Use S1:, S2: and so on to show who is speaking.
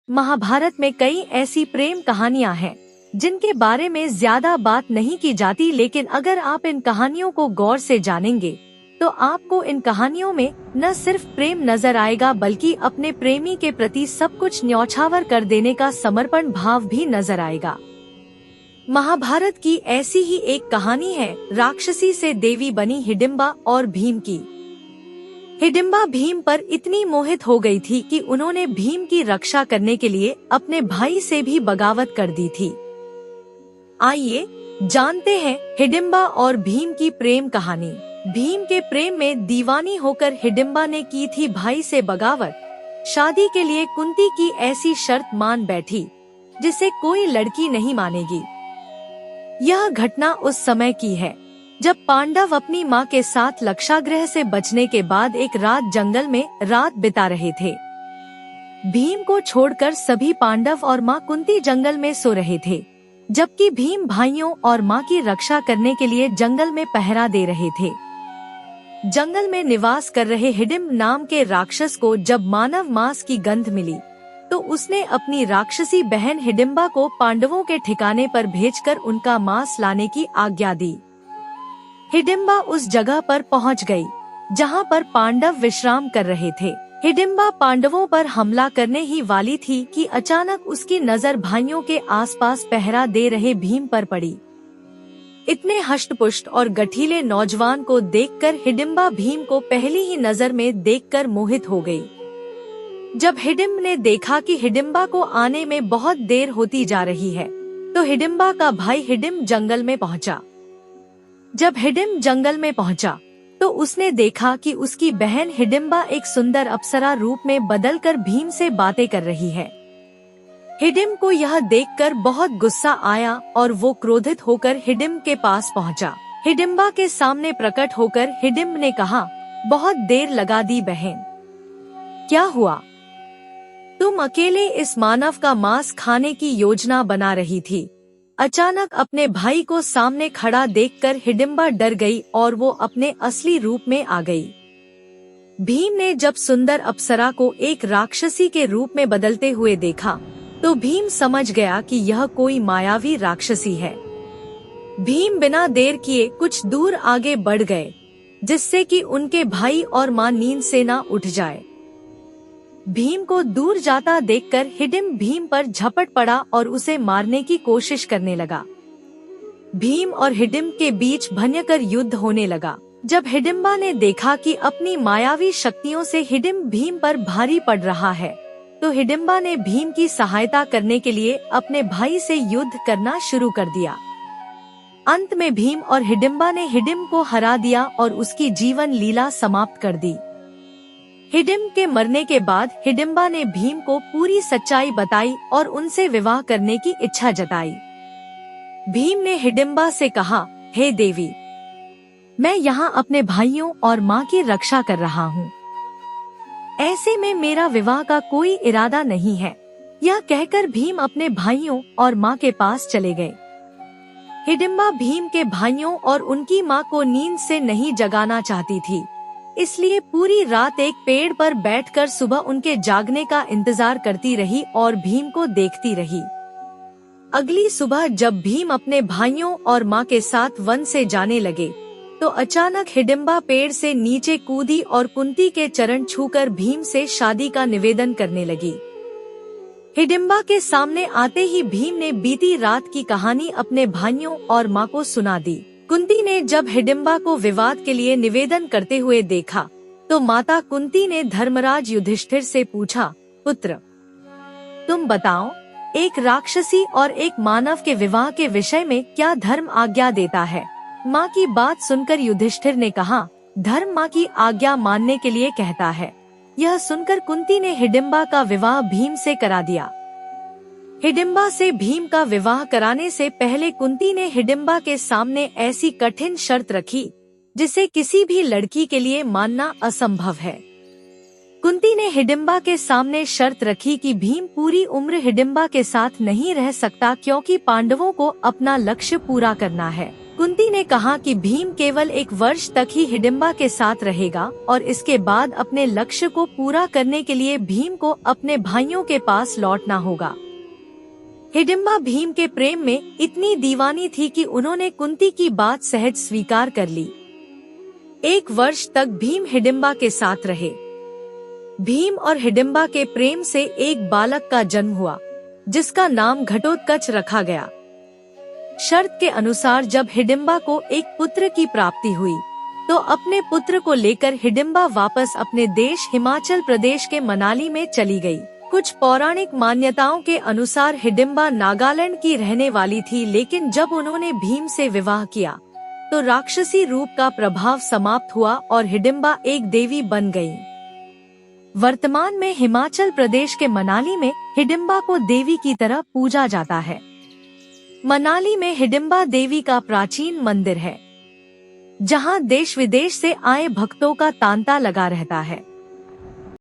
S1: महाभारत में कई ऐसी प्रेम कहानियां हैं जिनके बारे में ज्यादा बात नहीं की जाती, लेकिन अगर आप इन कहानियों को गौर से जानेंगे तो आपको इन कहानियों में न सिर्फ प्रेम नजर आएगा बल्कि अपने प्रेमी के प्रति सब कुछ न्यौछावर कर देने का समर्पण भाव भी नजर आएगा। महाभारत की ऐसी ही एक कहानी है राक्षसी से देवी बनी हिडिंबा और भीम की। हिडिंबा भीम पर इतनी मोहित हो गई थी कि उन्होंने भीम की रक्षा करने के लिए अपने भाई से भी बगावत कर दी थी। आइए जानते हैं हिडिंबा और भीम की प्रेम कहानी। भीम के प्रेम में दीवानी होकर हिडिंबा ने की थी भाई से बगावत। शादी के लिए कुंती की ऐसी शर्त मान बैठी जिसे कोई लड़की नहीं मानेगी। यह घटना उस समय की है जब पांडव अपनी मां के साथ लक्षागृह से बचने के बाद एक रात जंगल में रात बिता रहे थे। भीम को छोड़कर सभी पांडव और मां कुंती जंगल में सो रहे थे, जबकि भीम भाइयों और मां की रक्षा करने के लिए जंगल में पहरा दे रहे थे। जंगल में निवास कर रहे हिडिंब नाम के राक्षस को जब मानव मांस की गंध मिली तो उसने अपनी राक्षसी बहन हिडिंबा को पांडवों के ठिकाने पर भेजकर उनका मांस लाने की आज्ञा दी। हिडिंबा उस जगह पर पहुंच गई जहां पर पांडव विश्राम कर रहे थे। हिडिंबा पांडवों पर हमला करने ही वाली थी कि अचानक उसकी नजर भाइयों के आसपास पहरा दे रहे भीम पर पड़ी। इतने हष्टपुष्ट और गठीले नौजवान को देखकर हिडिंबा भीम को पहली ही नजर में देखकर मोहित हो गई। जब हिडिंब ने देखा कि हिडिंबा को आने में बहुत देर होती जा रही है तो हिडिंबा का भाई हिडिंब जंगल में पहुंचा। जब हिडिंब जंगल में पहुंचा तो उसने देखा कि उसकी बहन हिडिंबा एक सुंदर अप्सरा रूप में बदलकर भीम से बातें कर रही है। हिडिंब को यह देखकर बहुत गुस्सा आया और वो क्रोधित होकर हिडिंब के पास पहुंचा। हिडिंबा के सामने प्रकट होकर हिडिंब ने कहा, बहुत देर लगा दी बहन, क्या हुआ? तुम अकेले इस मानव का मांस खाने की योजना बना रही थी। अचानक अपने भाई को सामने खड़ा देखकर हिडिंबा डर गई और वो अपने असली रूप में आ गई। भीम ने जब सुंदर अप्सरा को एक राक्षसी के रूप में बदलते हुए देखा तो भीम समझ गया कि यह कोई मायावी राक्षसी है। भीम बिना देर किए कुछ दूर आगे बढ़ गए जिससे कि उनके भाई और मां नींद से न उठ जाए। भीम को दूर जाता देखकर हिडिंब भीम पर झपट पड़ा और उसे मारने की कोशिश करने लगा। भीम और हिडिंब के बीच भयंकर युद्ध होने लगा। जब हिडिंबा ने देखा कि अपनी मायावी शक्तियों से हिडिंब भीम पर भारी पड़ रहा है तो हिडिंबा ने भीम की सहायता करने के लिए अपने भाई से युद्ध करना शुरू कर दिया। अंत में भीम और हिडिंबा ने हिडिंब को हरा दिया और उसकी जीवन लीला समाप्त कर दी। हिडिंब के मरने के बाद हिडिंबा ने भीम को पूरी सच्चाई बताई और उनसे विवाह करने की इच्छा जताई। भीम ने हिडिंबा से कहा, हे देवी, मैं यहाँ अपने भाइयों और माँ की रक्षा कर रहा हूँ। ऐसे में मेरा विवाह का कोई इरादा नहीं है। यह कहकर भीम अपने भाइयों और माँ के पास चले गए। हिडिंबा भीम के भाइयों और उनकी माँ को नींद से नहीं जगाना चाहती थी, इसलिए पूरी रात एक पेड़ पर बैठकर सुबह उनके जागने का इंतजार करती रही और भीम को देखती रही। अगली सुबह जब भीम अपने भाइयों और माँ के साथ वन से जाने लगे तो अचानक हिडिंबा पेड़ से नीचे कूदी और कुंती के चरण छूकर भीम से शादी का निवेदन करने लगी। हिडिंबा के सामने आते ही भीम ने बीती रात की कहानी अपने भाइयों और माँ को सुना दी। कुंती ने जब हिडिंबा को विवाद के लिए निवेदन करते हुए देखा तो माता कुंती ने धर्मराज युधिष्ठिर से पूछा, पुत्र, तुम बताओ, एक राक्षसी और एक मानव के विवाह के विषय में क्या धर्म आज्ञा देता है? माँ की बात सुनकर युधिष्ठिर ने कहा, धर्म माँ की आज्ञा मानने के लिए कहता है। यह सुनकर कुंती ने हिडिंबा का विवाह भीम से करा दिया। हिडिंबा से भीम का विवाह कराने से पहले कुंती ने हिडिंबा के सामने ऐसी कठिन शर्त रखी जिसे किसी भी लड़की के लिए मानना असंभव है। कुंती ने हिडिंबा के सामने शर्त रखी कि भीम पूरी उम्र हिडिंबा के साथ नहीं रह सकता क्योंकि पांडवों को अपना लक्ष्य पूरा करना है। कुंती ने कहा कि भीम केवल 1 वर्ष तक ही हिडिंबा के साथ रहेगा और इसके बाद अपने लक्ष्य को पूरा करने के लिए भीम को अपने भाइयों के पास लौटना होगा। हिडिंबा भीम के प्रेम में इतनी दीवानी थी कि उन्होंने कुंती की बात सहज स्वीकार कर ली। 1 वर्ष तक भीम हिडिंबा के साथ रहे। भीम और हिडिंबा के प्रेम से एक बालक का जन्म हुआ, जिसका नाम घटोत्कच रखा गया। शर्त के अनुसार जब हिडिंबा को एक पुत्र की प्राप्ति हुई, तो अपने पुत्र को लेकर हिडिंबा वापस अपने देश हिमाचल प्रदेश के मनाली में चली गई। कुछ पौराणिक मान्यताओं के अनुसार हिडिंबा नागालैंड की रहने वाली थी, लेकिन जब उन्होंने भीम से विवाह किया तो राक्षसी रूप का प्रभाव समाप्त हुआ और हिडिंबा एक देवी बन गई। वर्तमान में हिमाचल प्रदेश के मनाली में हिडिंबा को देवी की तरह पूजा जाता है। मनाली में हिडिंबा देवी का प्राचीन मंदिर है, जहां देश विदेश से आए भक्तों का तांता लगा रहता है।